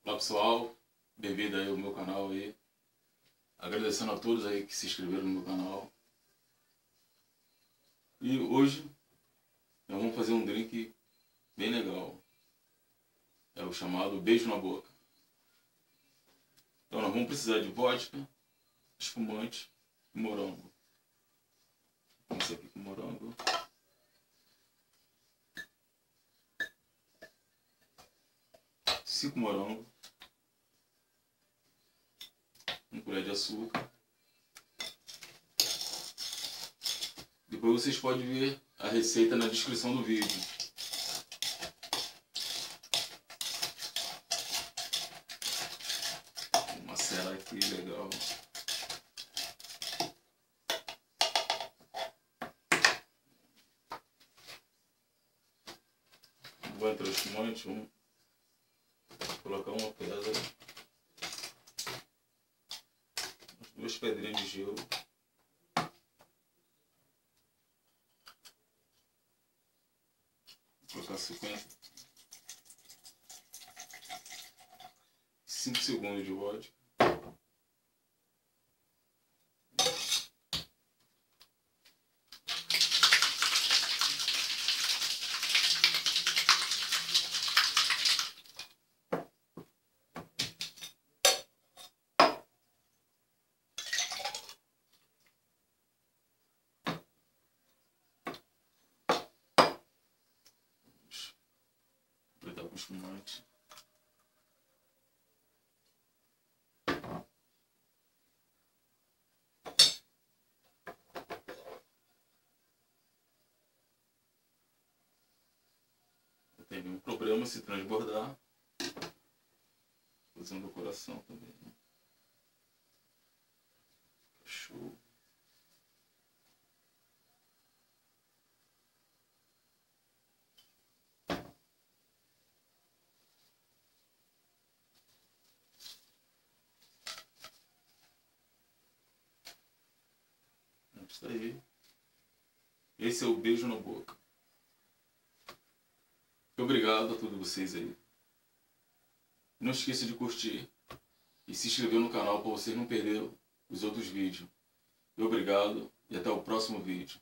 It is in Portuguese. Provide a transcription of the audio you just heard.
Olá pessoal, bem-vindo aí ao meu canal aí. Agradecendo a todos aí que se inscreveram no meu canal. E hoje nós vamos fazer um drink bem legal. É o chamado beijo na boca. Então nós vamos precisar de vodka, espumante e morango. Vamos começar aqui com morango. Cinco morangos. 1 colher de açúcar. Depois vocês podem ver a receita na descrição do vídeo. Uma cera aqui legal. Vou entrar o espumante, vamos colocar uma pedra. 2 pedrinhas de gelo. Vou colocar 5 segundos de vodka. Completar com espumante. Não tem nenhum problema se transbordar. Usando o coração também. Show. Isso aí. Esse é o beijo na boca. Muito obrigado a todos vocês aí. Não esqueça de curtir e se inscrever no canal para vocês não perderem os outros vídeos. Obrigado e até o próximo vídeo.